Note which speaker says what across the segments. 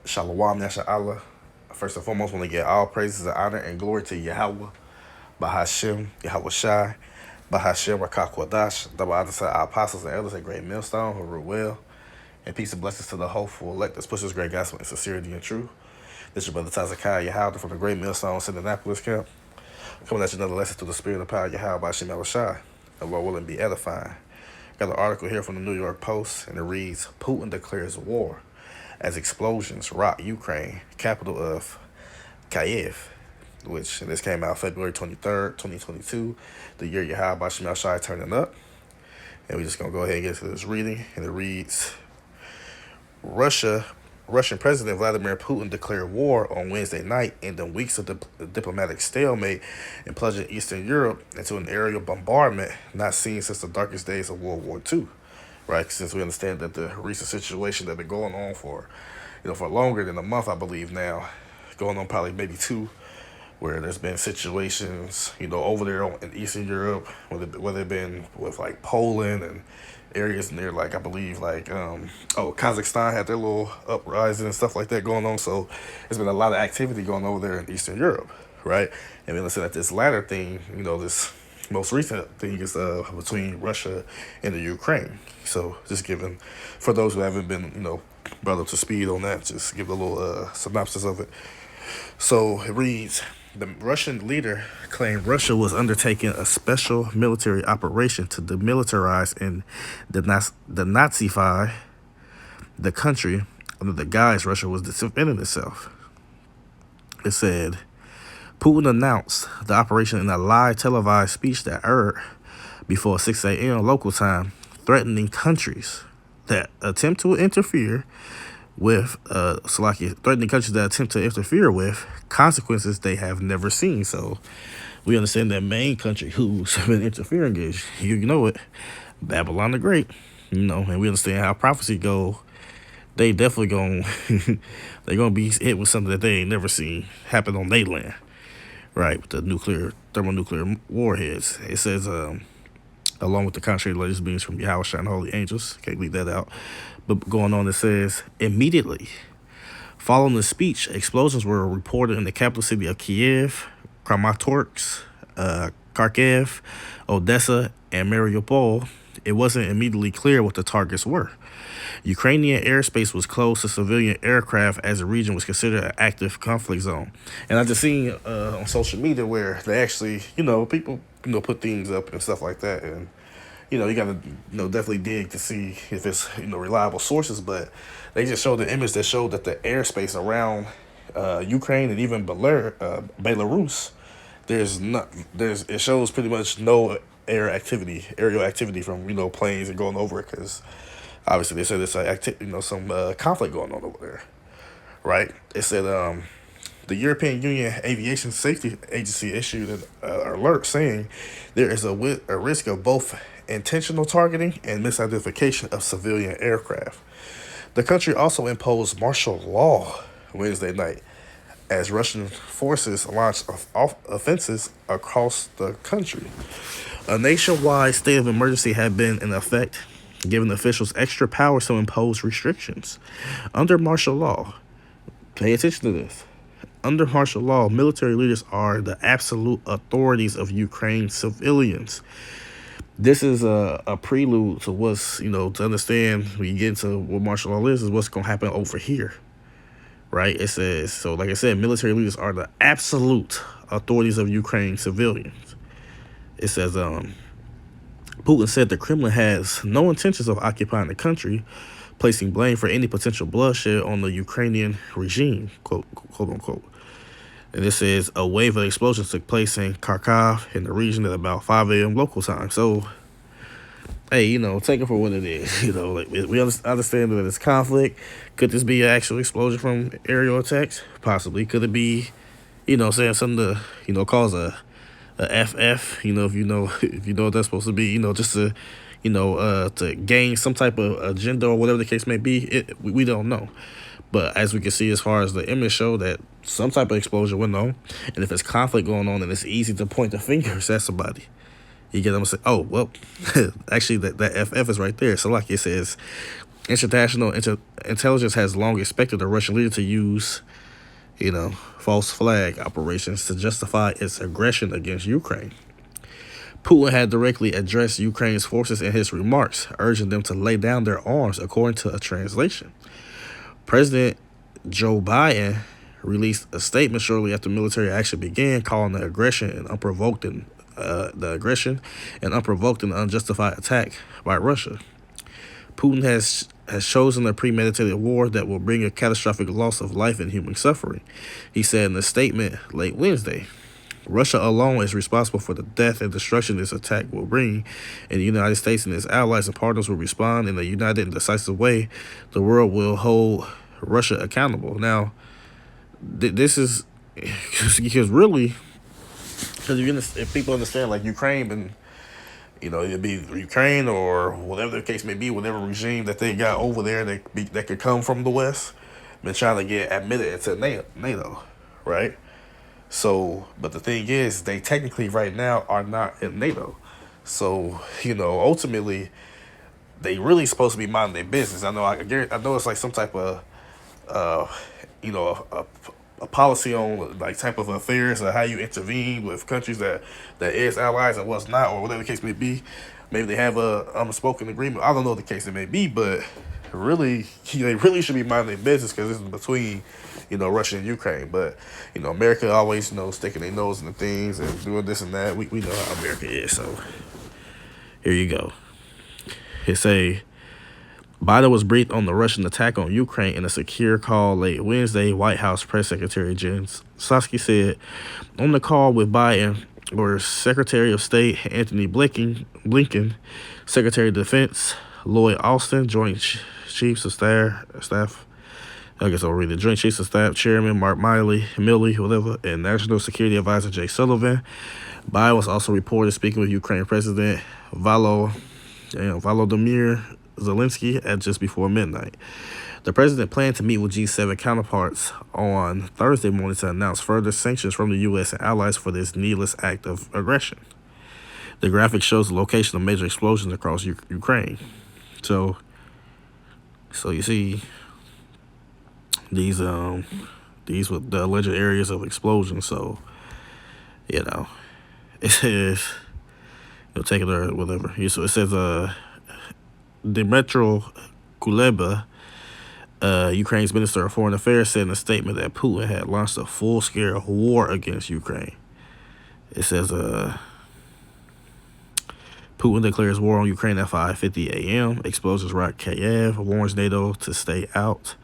Speaker 1: Shalom Yasha'Allah. First and foremost, want to give all praises and honor and glory to Yahweh, Bahashem, Yahweh Shai, Bahashem, Rakak Wadash, double honor to our apostles and elders at Great Millstone who rule well, and peace and blessings to the hopeful elect that push this great gospel in sincerity and truth. This is your brother Tazakai Yahweh from the Great Millstone, Indianapolis camp. Coming at you another lesson through the spirit of power, Yahweh Bahashem Yahweh Shai, and Lord willing be edifying. Got an article here from the New York Post, and it reads, Putin declares war as explosions rock Ukraine, capital of Kiev, which this came out February 23rd, 2022, the year Yahweh Shemel Shai turning up. And we're just going to go ahead and get to this reading. And it reads, Russian President Vladimir Putin declared war on Wednesday night, ending weeks of diplomatic stalemate and plunging Eastern Europe into an aerial bombardment not seen since the darkest days of World War II. Right, since we understand that the recent situation that been going on for, for longer than a month, I believe now, going on probably maybe two, where there's been situations, over there in Eastern Europe, whether it been with like Poland and areas near like, I believe Kazakhstan had their little uprising and stuff like that going on. So there's been a lot of activity going over there in Eastern Europe, right? And then let's say that this latter thing, this most recent thing is between Russia and the Ukraine. So just giving, for those who haven't been, brought up to speed on that, just give a little synopsis of it. So it reads, the Russian leader claimed Russia was undertaking a special military operation to demilitarize and denazify the country under the guise Russia was defending itself. It said, Putin announced the operation in a live televised speech that aired before 6 a.m. local time, threatening countries that attempt to interfere with consequences they have never seen. So we understand that main country who's been interfering is, Babylon the Great. And we understand how prophecy go. They definitely they're gonna be hit with something that they ain't never seen happen on their land. Right, with the thermonuclear warheads. It says, along with the contrary religious beings from Yahweh and holy angels. Can't leave that out. But going on, it says, immediately following the speech, explosions were reported in the capital city of Kiev, Kramatorsk, Kharkiv, Odessa, and Mariupol. It wasn't immediately clear what the targets were. Ukrainian airspace was closed to civilian aircraft as the region was considered an active conflict zone. And I just seen on social media where they actually, people, put things up and stuff like that. And, you got to, definitely dig to see if it's, reliable sources. But they just showed the image that showed that the airspace around Ukraine and even Belarus, it shows pretty much no aerial activity from, planes and going over it, because obviously they said there's some conflict going on over there, right? It said the European Union Aviation Safety Agency issued an alert saying there is a risk of both intentional targeting and misidentification of civilian aircraft. The country also imposed martial law Wednesday night as Russian forces launched offenses across the country. A nationwide state of emergency had been in effect, giving officials extra powers to impose restrictions. Under martial law, pay attention to this. Under martial law, military leaders are the absolute authorities of Ukraine's civilians. This is a prelude to what's, to understand when you get into what martial law is what's going to happen over here, right? It says, so like I said, military leaders are the absolute authorities of Ukraine's civilians. It says, Putin said the Kremlin has no intentions of occupying the country, placing blame for any potential bloodshed on the Ukrainian regime, quote unquote. And this says a wave of explosions took place in Kharkiv in the region at about 5 a.m. local time. So, hey, take it for what it is. We understand that it's conflict. Could this be an actual explosion from aerial attacks? Possibly. Could it be, saying something to, cause a FF, if you know what that's supposed to be, just to, to gain some type of agenda or whatever the case may be, we don't know. But as we can see, as far as the image show, that some type of explosion went on, and if it's conflict going on, then it's easy to point the fingers at somebody. You get them and say, oh, well, actually that FF is right there. So like it says, International intelligence has long expected the Russian leader to use, false flag operations to justify its aggression against Ukraine. Putin had directly addressed Ukraine's forces in his remarks, urging them to lay down their arms, according to a translation. President Joe Biden released a statement shortly after military action began, calling the aggression and unprovoked and unjustified attack by Russia. Putin has chosen a premeditated war that will bring a catastrophic loss of life and human suffering, he said in a statement late Wednesday. Russia alone is responsible for the death and destruction this attack will bring, and the United States and its allies and partners will respond in a united and decisive way. The world will hold Russia accountable. Now, this is because really, if people understand, like Ukraine and it'd be Ukraine or whatever the case may be, whatever regime that they got over there that could come from the West, been trying to get admitted into NATO, right? So, but the thing is, they technically right now are not in NATO. So, ultimately, they really supposed to be minding their business. I know it's like some type of, a policy on like type of affairs or how you intervene with countries that is allies and what's not, or whatever the case may be. Maybe they have a unspoken agreement. I don't know what the case it may be, but really, they really should be minding their business because this is between, Russia and Ukraine. But, America always, sticking their nose in the things and doing this and that. We know how America is. So here you go. Biden was briefed on the Russian attack on Ukraine in a secure call late Wednesday. White House Press Secretary Jen Psaki said on the call with Biden were Secretary of State Anthony Blinken, Secretary of Defense Lloyd Austin, Joint Chiefs of Staff. I guess I'll read it. Joint Chiefs of Staff Chairman Mark Milley, and National Security Advisor Jake Sullivan. Biden was also reported speaking with Ukraine President Volodymyr Zelensky at just before midnight. The president planned to meet with G7 counterparts on Thursday morning to announce further sanctions from the U.S. and allies for this needless act of aggression. The graphic shows the location of major explosions across Ukraine. So you see these were the alleged areas of explosion. So it says take it or whatever. So it says Dmytro Kuleba, Ukraine's Minister of Foreign Affairs, said in a statement that Putin had launched a full-scale war against Ukraine. It says Putin declares war on Ukraine at 5:50 a.m. Explosions rock Kiev, warns NATO to stay out.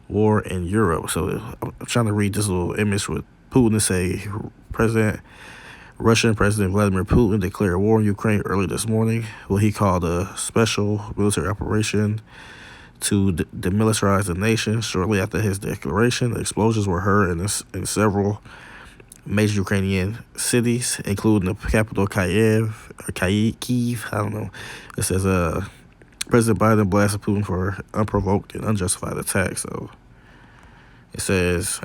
Speaker 1: War in Europe. So I'm trying to read this little image with Putin to say Russian President Vladimir Putin declared war on Ukraine early this morning, what he called a special military operation to demilitarize the nation. Shortly after his declaration, the explosions were heard in several major Ukrainian cities, including the capital Kiev. I don't know. It says President Biden blasted Putin for unprovoked and unjustified attack. So it says,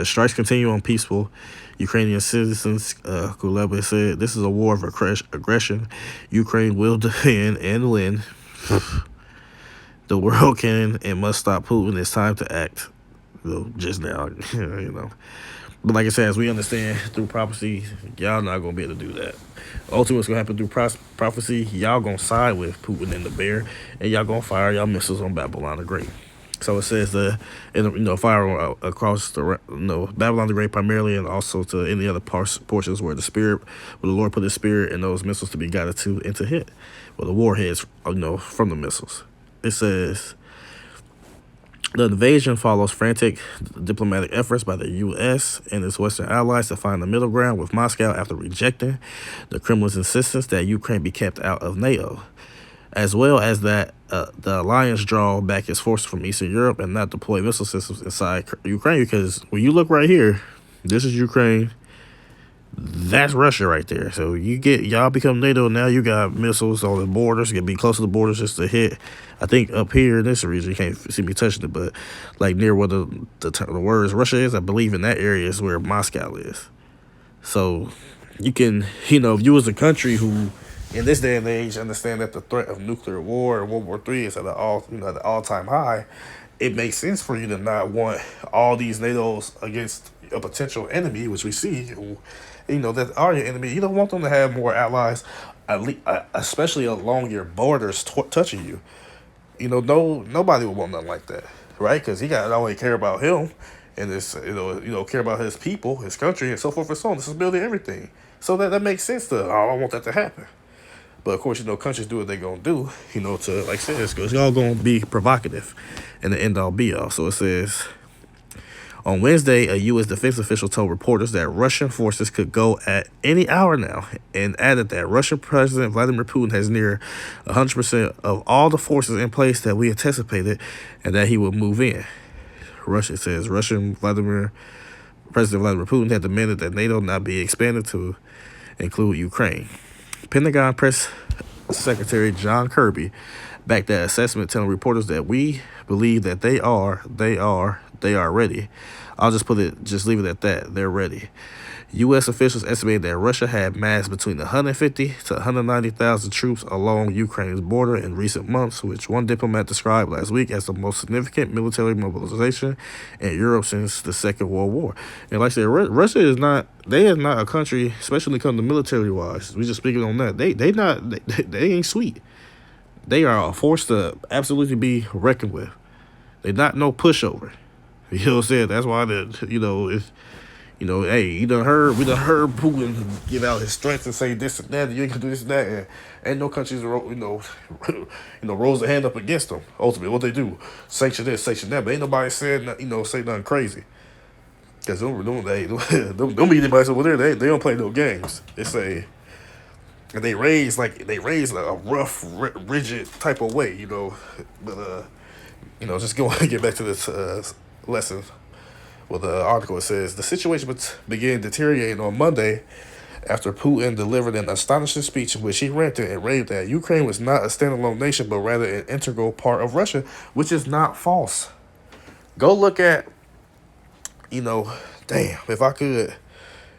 Speaker 1: strikes continue on peaceful Ukrainian citizens. Kuleba said, this is a war of aggression. Ukraine will defend and win. The world can and must stop Putin. It's time to act. Just now, But like I said, as we understand through prophecy, y'all not going to be able to do that. Ultimately, what's going to happen through prophecy, y'all going to side with Putin and the bear, and y'all going to fire y'all missiles on Babylon the Great. So it says fire across the Babylon the Great primarily, and also to any other portions where the Lord put His Spirit in those missiles to be guided to and to hit, the warheads, from the missiles. It says the invasion follows frantic diplomatic efforts by the U.S. and its Western allies to find the middle ground with Moscow after rejecting the Kremlin's insistence that Ukraine be kept out of NATO, as well as that the alliance draw back its forces from Eastern Europe and not deploy missile systems inside Ukraine. Because when you look right here, this is Ukraine. That's Russia right there. So y'all become NATO, now you got missiles on the borders. You can be close to the borders just to hit. I think up here in this region, you can't see me touching it, but like near where the words Russia is, I believe in that area is where Moscow is. So you can, if you was a country who In this day and age, understand that the threat of nuclear war and World War III is at an all time high. It makes sense for you to not want all these NATO's against a potential enemy, which we see, that are your enemy. You don't want them to have more allies, especially along your borders, touching you. No, nobody would want nothing like that, right? Because he got to not only care about him and this, care about his people, his country, and so forth and so on. This is building everything, so that makes sense. I don't want that to happen. But of course, countries do what they're gonna do, to, like I said, it's all gonna be provocative and the end all be all. So it says on Wednesday, a U.S. defense official told reporters that Russian forces could go at any hour now, and added that Russian President Vladimir Putin has near 100% of all the forces in place that we anticipated, and that he would move in. Russia says President Vladimir Putin had demanded that NATO not be expanded to include Ukraine. Pentagon Press Secretary John Kirby backed that assessment, telling reporters that we believe that they are ready. I'll just leave it at that. They're ready. U.S. officials estimated that Russia had massed between 150 to 190,000 troops along Ukraine's border in recent months, which one diplomat described last week as the most significant military mobilization in Europe since the Second World War. And like I said, Russia is not a country, especially when it comes to military-wise. We just speaking on that. They ain't sweet. They are a force to absolutely be reckoned with. They're not no pushover. You know what I'm saying? That's why hey, we done heard Putin give out his threats and say this and that, and you ain't gonna do this and that, and ain't no countries, rose their hand up against them. Ultimately, what they do, sanction this, sanction that, but ain't nobody said, say nothing crazy. Because them media over there, they don't play no games. They raise like a rough, rigid type of way, but just go and get back to this lesson. Well, the article, it says the situation began deteriorating on Monday after Putin delivered an astonishing speech in which he ranted and raved that Ukraine was not a standalone nation, but rather an integral part of Russia, which is not false. Go look at, if I could,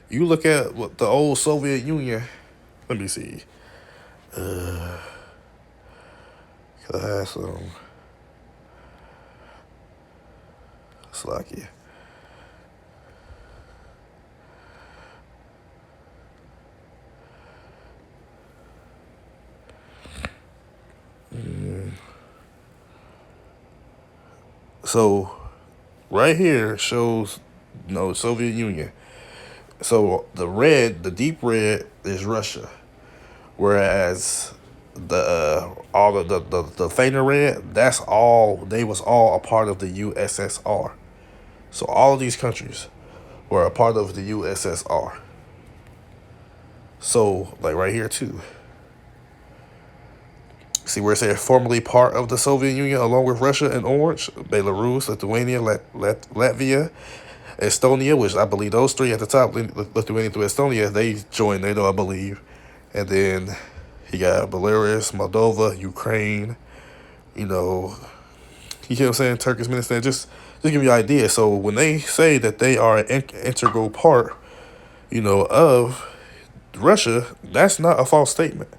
Speaker 1: you look at what the old Soviet Union. Let me see. Could I have some Slovakia? So, right here shows, Soviet Union. So the deep red is Russia, whereas the fainter red, that's all. They was all a part of the USSR. So all of these countries were a part of the USSR. So like right here too. See where it says formerly part of the Soviet Union along with Russia in orange, Belarus, Lithuania, Latvia, Estonia, which I believe those three at the top, Lithuania through Estonia, they joined NATO, I believe. And then you got Belarus, Moldova, Ukraine, you know what I'm saying, Turkmenistan, just give you an idea. So when they say that they are an integral part, of Russia, that's not a false statement.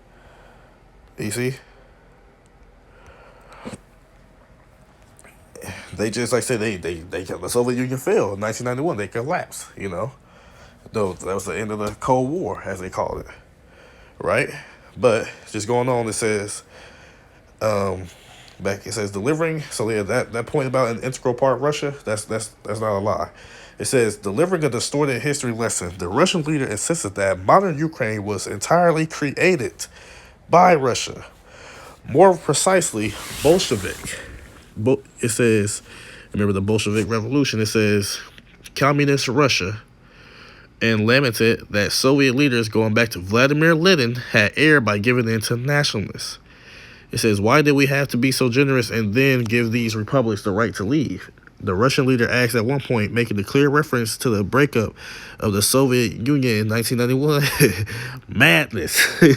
Speaker 1: You see? They just, like I said, they the Soviet Union failed in 1991. They collapsed, Though that was the end of the Cold War, as they called it, right? But just going on, it says, it says delivering. So yeah, that point about an integral part of Russia, that's not a lie. It says delivering a distorted history lesson. The Russian leader insisted that modern Ukraine was entirely created by Russia. More precisely, Bolshevik. It says, remember the Bolshevik Revolution, it says communist Russia, and lamented that Soviet leaders going back to Vladimir Lenin had erred by giving in to nationalists. It says, why did we have to be so generous and then give these republics the right to leave? The Russian leader asked at one point, making a clear reference to the breakup of the Soviet Union in 1991. Madness. we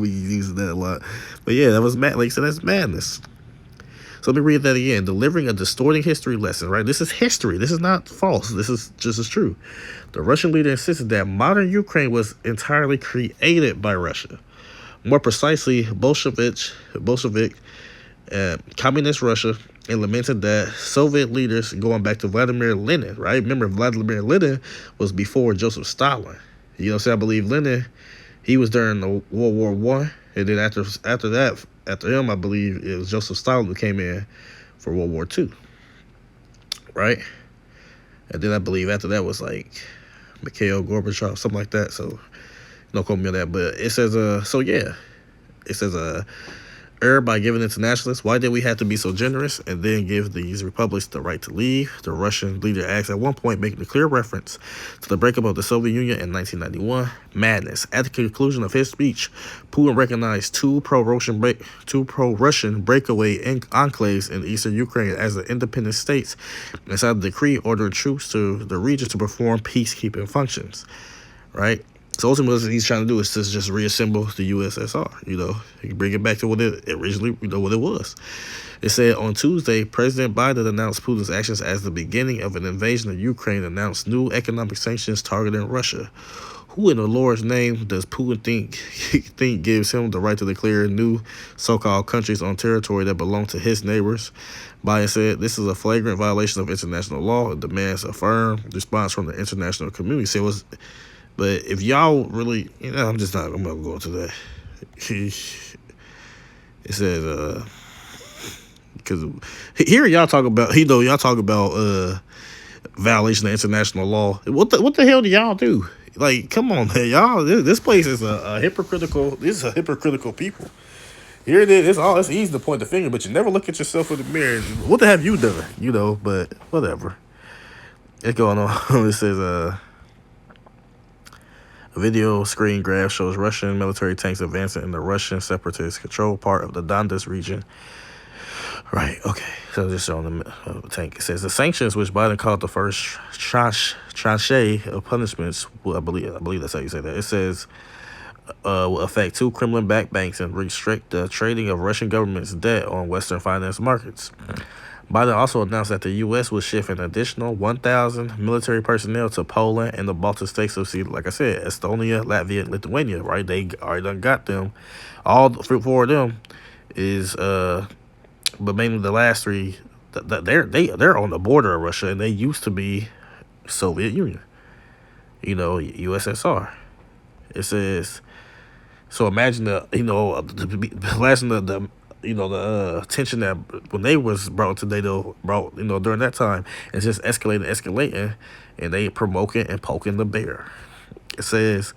Speaker 1: use that a lot. But yeah, that was mad. Like I said, that's madness. So let me read that again. Delivering a distorting history lesson, right? This is history. This is not false. This is just as true. The Russian leader insisted that modern Ukraine was entirely created by Russia. More precisely, Bolshevik communist Russia, and lamented that Soviet leaders, going back to Vladimir Lenin, right? Remember, Vladimir Lenin was before Joseph Stalin. You know what I'm saying? I believe Lenin, he was during the World War One, and then after him, I believe it was Joseph Stalin who came in for World War Two, right? And then I believe after that was like Mikhail Gorbachev, something like that. So don't quote me on that, but it says it says by giving internationalists, why did we have to be so generous and then give these republics the right to leave? The Russian leader asked at one point, making a clear reference to the breakup of the Soviet Union in 1991. Madness. At the conclusion of his speech, Putin recognized two pro-Russian breakaway enclaves in eastern Ukraine as the independent states and signed a decree ordering troops to the region to perform peacekeeping functions. Right? So ultimately, what he's trying to do is to just reassemble the USSR. You know, he can bring it back to what it originally, what it was. It said on Tuesday, President Biden announced Putin's actions as the beginning of an invasion of Ukraine, announced new economic sanctions targeting Russia. Who in the Lord's name does Putin think gives him the right to declare new so-called countries on territory that belong to his neighbors? Biden said this is a flagrant violation of international law and demands a firm response from the international community. So it was. But if y'all really, I'm going to go into that. It says, because here y'all talk about, y'all talk about violation of international law. What the hell do y'all do? Like, come on, man, y'all. This place is a hypocritical. This is a hypocritical people. Here it is. It's easy to point the finger, but you never look at yourself in the mirror. What the have you done? But whatever. It's going on. It says, a video screen graph shows Russian military tanks advancing in the Russian separatist controlled part of the Donbas region. Right, okay. So just showing the tank. It says the sanctions, which Biden called the first tranche of punishments, well, I believe that's how you say that. It says will affect two Kremlin-backed banks and restrict the trading of Russian government's debt on Western finance markets. Biden also announced that the U.S. will shift an additional 1,000 military personnel to Poland and the Baltic states. So, see, like I said, Estonia, Latvia, and Lithuania, right? They already done got them. All four of them is, but mainly the last three, they're on the border of Russia, and they used to be Soviet Union, USSR. It says, so imagine the tension that when they was brought to NATO, during that time, it's just escalating, and they promoting and poking the bear. It says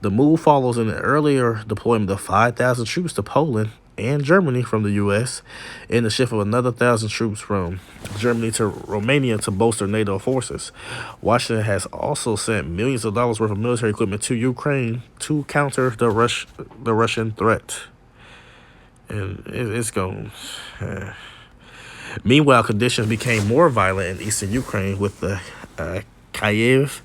Speaker 1: the move follows an earlier deployment of 5,000 troops to Poland and Germany from the U.S. and the shift of another 1,000 troops from Germany to Romania to bolster NATO forces. Washington has also sent millions of dollars worth of military equipment to Ukraine to counter the Russian threat. And it's going. Meanwhile, conditions became more violent in eastern Ukraine, with the Kyiv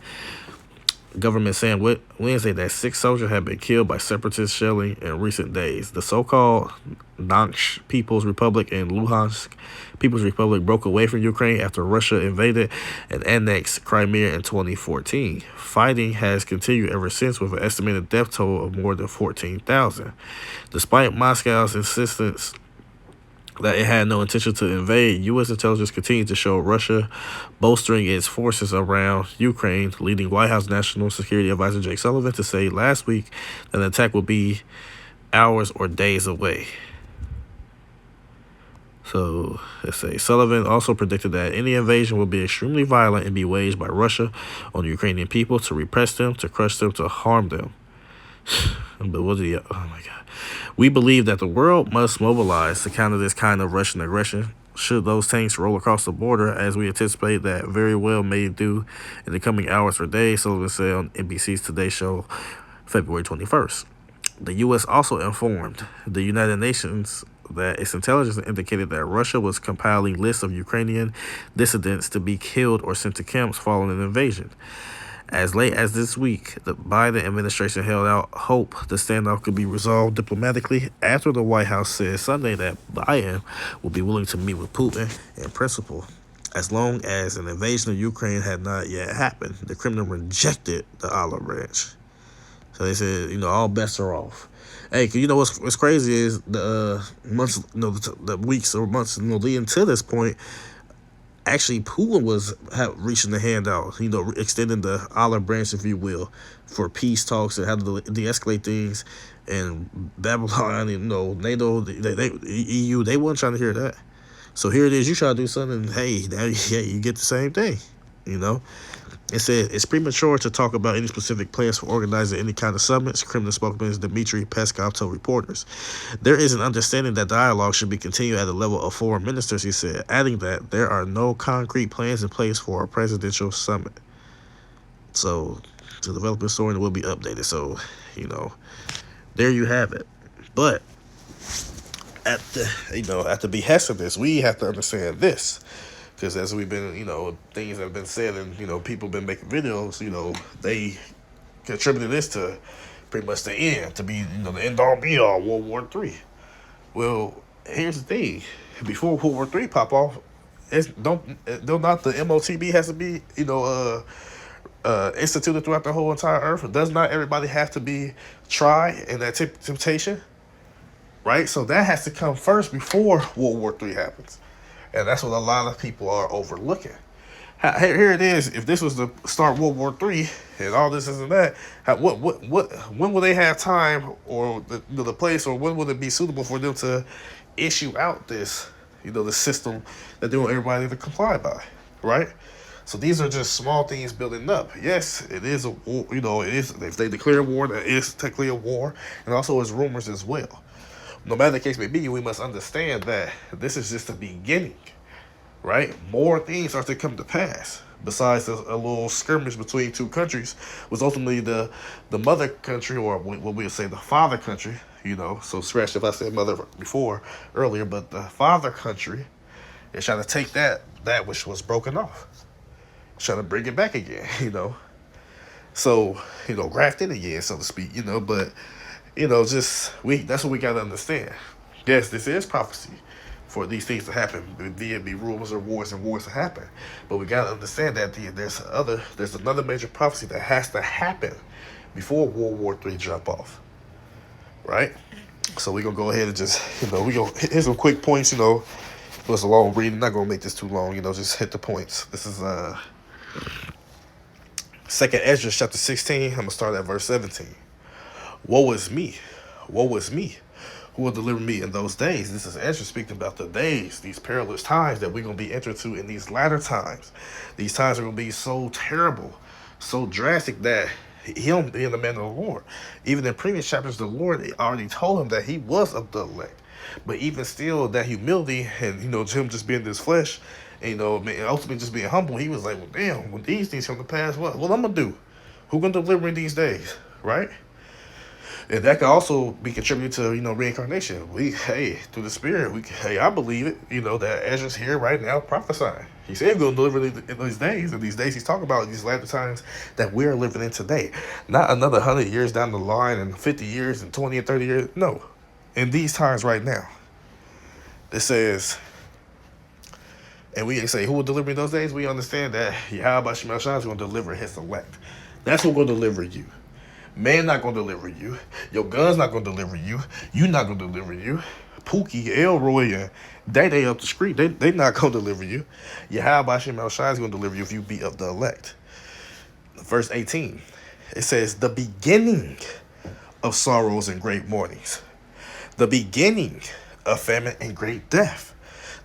Speaker 1: government saying Wednesday that 6 soldiers had been killed by separatist shelling in recent days. The so-called Donetsk People's Republic and Luhansk People's Republic broke away from Ukraine after Russia invaded and annexed Crimea in 2014. Fighting has continued ever since, with an estimated death toll of more than 14,000. Despite Moscow's insistence that it had no intention to invade, U.S. intelligence continued to show Russia bolstering its forces around Ukraine, leading White House National Security Advisor Jake Sullivan to say last week that an attack would be hours or days away. So, let's say Sullivan also predicted that any invasion will be extremely violent and be waged by Russia on the Ukrainian people to repress them, to crush them, to harm them. But oh my God. We believe that the world must mobilize to counter this kind of Russian aggression. Should those tanks roll across the border, as we anticipate that very well may do in the coming hours or days, Sullivan said on NBC's Today Show, February 21st. The U.S. also informed the United Nations that its intelligence indicated that Russia was compiling lists of Ukrainian dissidents to be killed or sent to camps following an invasion. As late as this week, the Biden administration held out hope the standoff could be resolved diplomatically after the White House said Sunday that Biden will be willing to meet with Putin in principle as long as an invasion of Ukraine had not yet happened. The Kremlin rejected the olive branch. So they said, all bets are off. Hey, 'cause you know what's crazy is the months, the weeks or months, leading to this point. Actually, Putin was reaching the hand out, extending the olive branch, if you will, for peace talks and how to de-escalate things. And Babylon, NATO, EU, they weren't trying to hear that. So here it is, you try to do something, hey, now, yeah, you get the same thing, you know. It said it's premature to talk about any specific plans for organizing any kind of summits, Kremlin spokesman Dmitry Peskov told reporters. There is an understanding that dialogue should be continued at the level of foreign ministers, he said, adding that there are no concrete plans in place for a presidential summit. So the development story will be updated. So, there you have it. But at the behest of this, we have to understand this. Because as we've been, things have been said and, people been making videos, they contributed this to pretty much the end, to be, the end all be all, World War III. Well, here's the thing. Before World War III pop off, don't not the MOTB has to be, instituted throughout the whole entire earth? Does not everybody have to be tried in that temptation? Right? So that has to come first before World War III happens. And that's what a lot of people are overlooking. Here it is. If this was to start World War III and all this and that, when will they have time or the place, or when will it be suitable for them to issue out this, the system that they want everybody to comply by, right? So these are just small things building up. Yes, it is a war, it is, if they declare war, that is technically a war, and also it's rumors as well. No matter the case may be, we must understand that this is just the beginning, right? More things are to come to pass. Besides a little skirmish between two countries, was ultimately the mother country, or what we would say the father country, So scratch if I said mother before earlier, but the father country is trying to take that which was broken off, trying to bring it back again, So, graft in again, so to speak, but that's what we gotta understand. Yes, this is prophecy for these things to happen, be it be rumors or wars and wars to happen. But we gotta understand that there's another major prophecy that has to happen before World War III jump off. Right? So we're gonna go ahead and just, here's some quick points, it was a long reading, not gonna make this too long, just hit the points. This is Second Ezra chapter 16. I'm gonna start at verse 17. Woe is me, woe is me, who will deliver me in those days? This is Ezra speaking about the days, these perilous times that we're going to be entered to in these latter times. These times are going to be so terrible, so drastic that him being the man of the Lord. Even in previous chapters, the Lord already told him that he was of the elect. But even still, that humility and, him just being this flesh, and, ultimately just being humble, he was like, well, damn, when these things come to pass, what I'm going to do? Who going to deliver in these days, right? And that could also be contributed to, reincarnation. Through the spirit, I believe it, that Ezra's here right now prophesying. He said he's going to deliver in these days, and these days he's talking about these latter times that we're living in today. Not another 100 years down the line and 50 years and 20 and 30 years. No. In these times right now. It says, and we say, who will deliver in those days? We understand that Yahweh Shemel Shai is going to deliver his elect. That's what's going to deliver you. Man not gonna deliver you. Your gun's not gonna deliver you. You not gonna deliver you. Pookie, Elroy, and Day up the street, they not gonna deliver you. Yahweh Shemel Shai is gonna deliver you if you be of the elect. Verse 18, it says, the beginning of sorrows and great mournings. The beginning of famine and great death.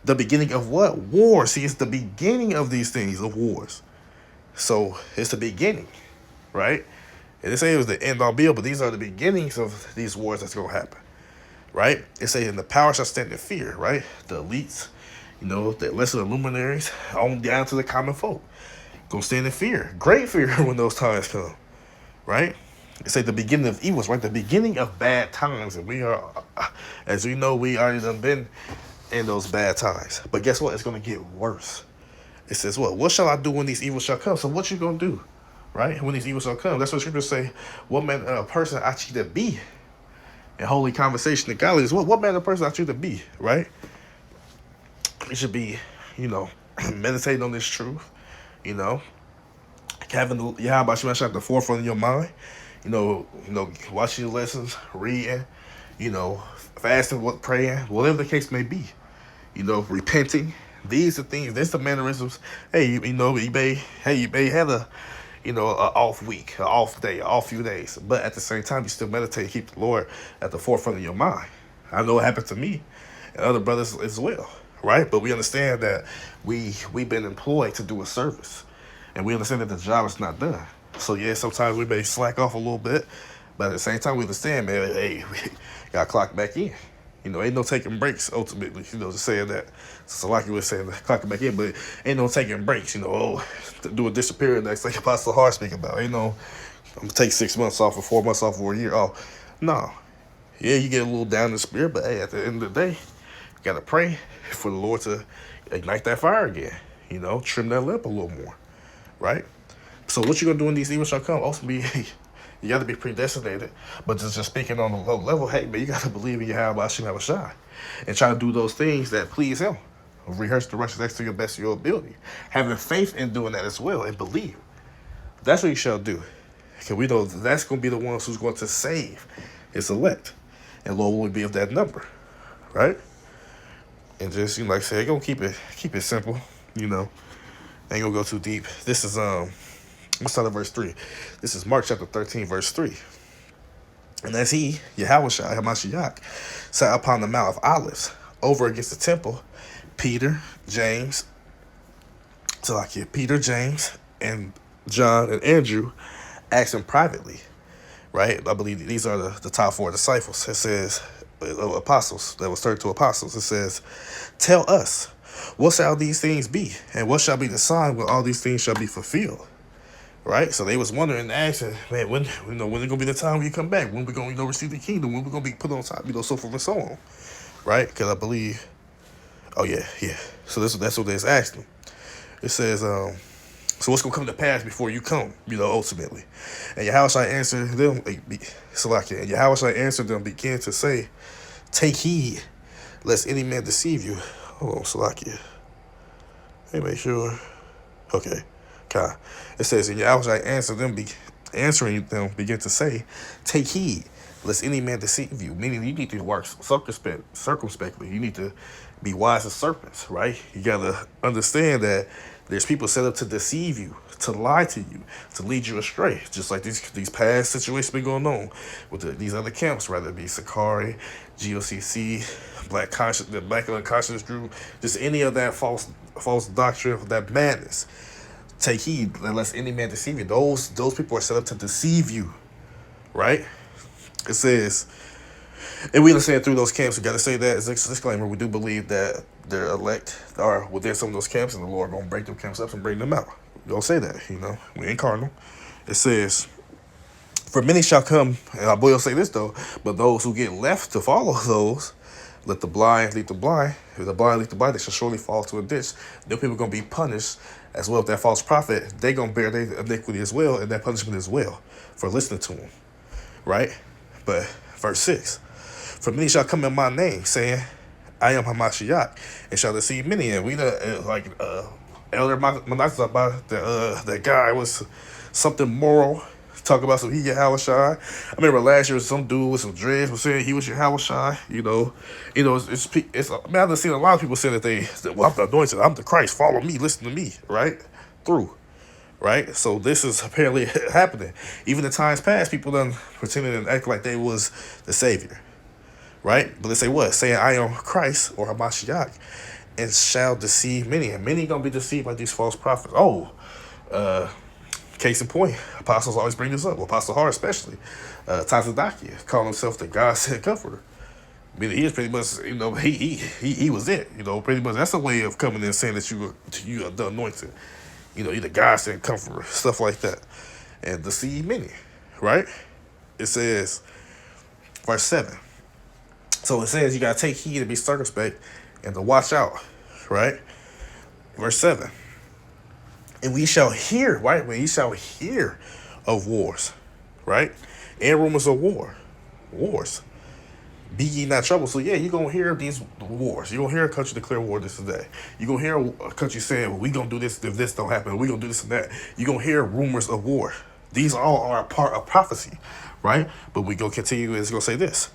Speaker 1: The beginning of what? War. See, it's the beginning of these things, of wars. So it's the beginning, right? It didn't say it was the end all be all, but these are the beginnings of these wars that's going to happen, right? It says, and the power shall stand in fear, right? The elites, the lesser luminaries, on down to the common folk. Going to stand in fear, great fear when those times come, right? It says the beginning of evils, right? The beginning of bad times. And we are, as we know, we already done been in those bad times. But guess what? It's going to get worse. It says, what shall I do when these evils shall come? So what you going to do? Right? When these evils shall come. That's what scriptures say. What man a person ought you to be? In holy conversation and godliness. What man a person ought you to be? Right? You should be, meditating on this truth. Having the Yahweh Shemel Shai at the forefront of your mind. Watching your lessons, reading, fasting, praying, whatever the case may be, repenting. These are things. There's the mannerisms. Hey, you may have a off week, a off day, a off few days, but at the same time, you still meditate, keep the Lord at the forefront of your mind. I know it happened to me and other brothers as well, right? But we understand that we've been employed to do a service, and we understand that the job is not done. So yeah, sometimes we may slack off a little bit, but at the same time, we understand, man. Hey, we got to clock back in. Ain't no taking breaks ultimately, just saying that. So like you were saying, clocking back in, but ain't no taking breaks, to do a disappearing next, like Apostle Hart speaking about. Ain't no, I'm going to take 6 months off or 4 months off or a year off. No. Yeah, you get a little down in the spirit, but hey, at the end of the day, you got to pray for the Lord to ignite that fire again, trim that lamp a little more, right? So what you going to do when these evils shall come? Ultimately, you got to be predestinated, but just speaking on a low level, hey, man, you got to believe in Yahweh Hashem Havashai and try to do those things that please Him. Rehearse the righteous acts to your best of your ability. Having faith in doing that as well and believe. That's what you shall do. Because we know that's going to be the ones who's going to save His elect. And Lord will be of that number, right? And just, like I said, going to keep it simple, Ain't going to go too deep. This is, let's start at verse 3. This is Mark chapter 13, verse 3. And as he, Yahushua, Hamashiach, sat upon the Mount of Olives, over against the temple, Peter, James, and John and Andrew asked him privately, right? I believe these are the top 4 disciples. It says, apostles, that was turned to apostles. It says, tell us, what shall these things be? And what shall be the sign when all these things shall be fulfilled? Right? So they was wondering and asking, man, when is going to be the time when you come back? When we going to receive the kingdom? When we going to be put on top? So forth and so on. Right? Because I believe, oh yeah. So that's what they was asking. It says, so what's going to come to pass before you come, ultimately? And Yahushua answered them, and Yahushua answered them, began to say, take heed, lest any man deceive you. Hold on, Salakia. Let me make sure. Okay. It says, and Yahushua answering them, began to say, take heed, lest any man deceive you. Meaning you need to work circumspectly. You need to be wise as serpents, right? You got to understand that there's people set up to deceive you, to lie to you, to lead you astray. Just like these past situations been going on with these other camps, whether it be Sakari, GOCC, the Black Unconscious group, just any of that false doctrine, that madness. Take heed, lest any man deceive you. Those people are set up to deceive you, right? It says, and we understand through those camps, we got to say that as a disclaimer, we do believe that their elect are within some of those camps, and the Lord going to break them camps up and bring them out. We don't say that, we ain't carnal. It says, for many shall come, and I will say this though, but those who get left to follow those, let the blind lead the blind. If the blind lead the blind, they shall surely fall to a ditch. Them people are going to be punished as well. If that false prophet, they're going to bear their iniquity as well, and that punishment as well for listening to him, right? But verse 6, for many shall come in my name, saying, I am Hamashiach, and shall deceive many. And we know, Elder Manasseh about that guy was something moral. Talk about some Yahushai. I remember last year some dude with some dreads was saying he was Yahushai. It's I mean, I've seen a lot of people saying that I'm the anointed, I'm the Christ, follow me, listen to me, right? Right? So this is apparently happening. Even in times past, people done pretending and act like they was the Savior, right? But they say what? Saying I am Christ or Hamashiach, and shall deceive many, and many gonna be deceived by these false prophets. Case in point, apostles always bring this up. Well, Apostle Hart especially, Tazadakia, calling himself the God-sent comforter. I mean, he is pretty much, he was it. Pretty much that's a way of coming in and saying that you are the anointed. You're the God-sent comforter, stuff like that, and deceive many, right? It says, verse 7. So it says you gotta take heed to be circumspect and to watch out, right? Verse 7. And we shall hear, right? We shall hear of wars, right? And rumors of wars. Be ye not troubled. So yeah, you're going to hear these wars. You're going to hear a country declare war this and that. You're going to hear a country saying, well, we going to do this if this don't happen. We're going to do this and that. You're going to hear rumors of war. These all are a part of prophecy, right? But we going to continue, it's going to say this.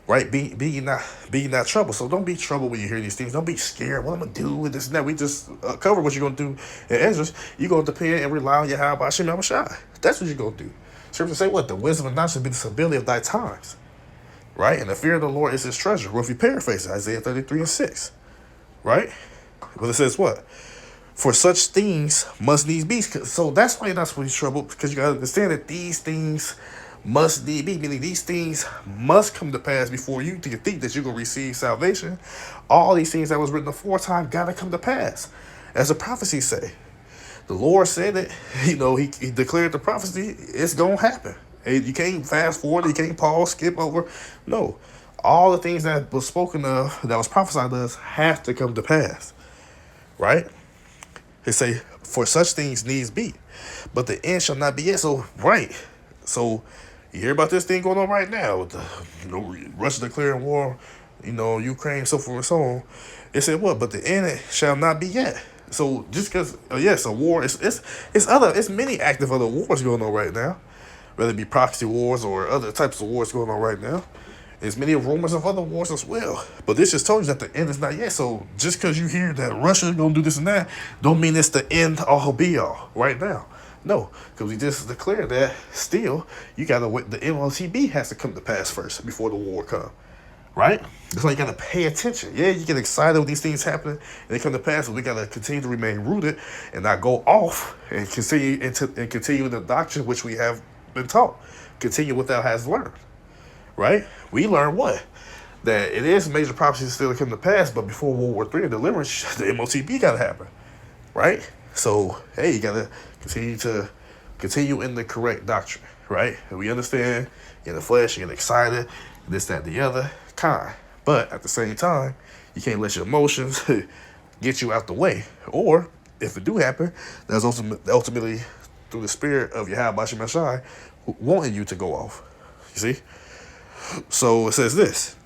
Speaker 1: right? Be ye not troubled. So don't be troubled when you hear these things. Don't be scared. What I'm gonna do with this and that. We just cover what you're gonna do in Ezra. You're gonna depend and rely on Yahweh Hashem Yahushua. That's what you're gonna do. Scripture say what? The wisdom of knowledge should be the stability of thy times, right? And the fear of the Lord is his treasure. Or if you paraphrase it, Isaiah 33:6, right? But it says what? For such things must needs be. So that's why you're not supposed to be troubled, because you gotta understand that these things must need be, meaning these things must come to pass before you to think that you're gonna receive salvation. All these things that was written aforetime gotta come to pass. As the prophecies say. The Lord said it, he declared the prophecy, it's gonna happen. You can't fast forward, you can't pause, skip over. No. All the things that was spoken of, that was prophesied to us, have to come to pass. Right? They say, for such things needs be, but the end shall not be yet. So, right. So, you hear about this thing going on right now with the, Russia declaring war, Ukraine, so forth and so on. It said what? But the end shall not be yet. So just because, yes, a war, it's many active other wars going on right now, whether it be proxy wars or other types of wars going on right now. There's many rumors of other wars as well. But this just told you that the end is not yet. So just because you hear that Russia is going to do this and that, don't mean it's the end all be all right now. No, because we just declared that still, you got to wait. The MOTB has to come to pass first before the war comes. Right? That's why you got to pay attention. Yeah, you get excited when these things happen and they come to pass. But we got to continue to remain rooted and not go off and continue the doctrine which we have been taught. Continue what thou hast learned. Right? We learn what? That it is major prophecies still to come to pass, but before World War III and deliverance, the MOTB got to happen. Right? So, hey, you got to continue in the correct doctrine. Right? And we understand, in the flesh, you get excited, this, that, the other. But at the same time, you can't let your emotions get you out the way. Or, if it do happen, that's ultimately through the spirit of Yahweh Bashem Mashai wanting you to go off. You see? So it says this: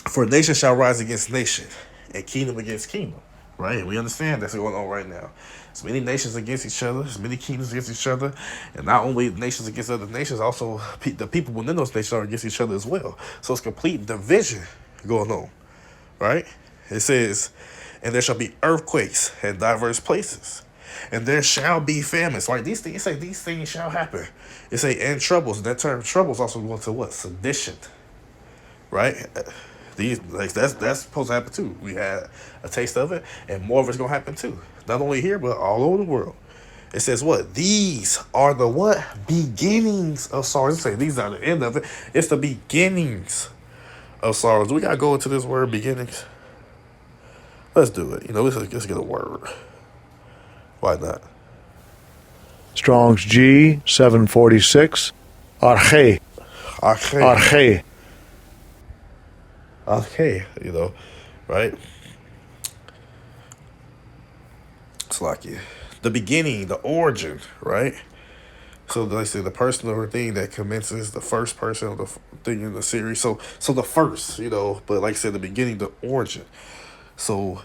Speaker 1: for nation shall rise against nation, and kingdom against kingdom. Right? And we understand that's going on right now. There's many nations against each other. There's many kingdoms against each other. And not only nations against other nations, also the people within those nations are against each other as well. So it's complete division going on. Right? It says, and there shall be earthquakes in diverse places. And there shall be famines. Like these things, say these things shall happen. It say, and troubles. And that term troubles also going to what? Sedition. Right? That's supposed to happen too. We had a taste of it, and more of it's gonna happen too. Not only here, but all over the world. It says what? These are the what? Beginnings of sorrows. It say these are the end of it. It's the beginnings of sorrows. We gotta go into this word beginnings. Let's do it. Let's get a word. Why not?
Speaker 2: Strong's G 746. Arche.
Speaker 1: Arche. Right? It's like the beginning, the origin, right? So they say the person or thing that commences, the first person of the thing in the series. So the first, but like I said, the beginning, the origin. So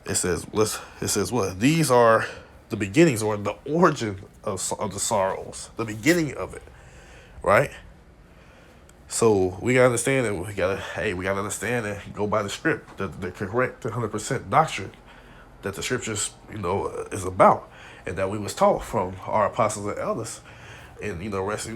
Speaker 1: it says what? These are the beginnings or the origin of the sorrows, the beginning of it, right? So we gotta understand that we gotta understand and go by the script, the correct 100% doctrine that the scriptures, is about, and that we was taught from our apostles and elders, and rest,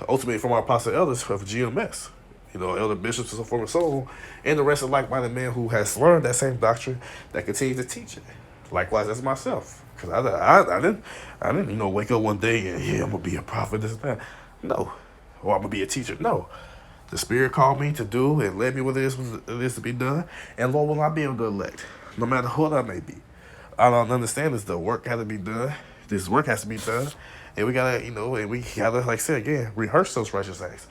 Speaker 1: ultimately from our apostles and elders of GMS, elder bishops and so forth and so on, and the rest of like-minded men who has learned that same doctrine that continue to teach it. Likewise, as myself, because I didn't wake up one day and I'm gonna be a prophet, this and that. No, or I'm gonna be a teacher. No. The Spirit called me to do and led me with this to be done. And Lord will not be able to elect, no matter what I may be. I don't understand is the work has to be done. This work has to be done. And we gotta, like I said again, rehearse those righteous acts.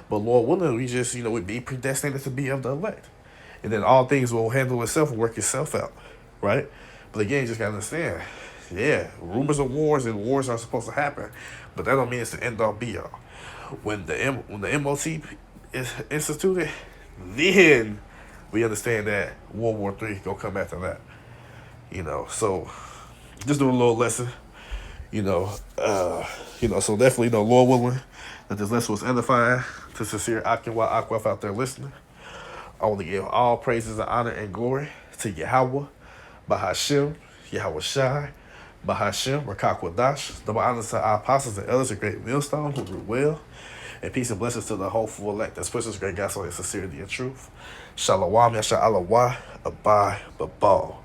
Speaker 1: But Lord willing, we just, we be predestinated to be of the elect. And then all things will handle itself and work itself out. Right? But again, you just gotta understand. Yeah, rumors of wars and wars are supposed to happen. But that don't mean it's the end all be all. When the MOT is instituted, then we understand that World War III gonna come after that. So just doing a little lesson. So definitely, Lord willing, that this lesson was edifying to sincere Akinwa Akwaf out there listening. I want to give all praises and honor and glory to Yahweh, Bahashem, Yahweh Shai, Bahashem, Rakakwadash. Double honors to our apostles and elders of Great Millstone who grew well. And peace and blessings to the hopeful elect that spreads great gospel in sincerity and truth. Shalom, Yasha Allah, Abai, Babal.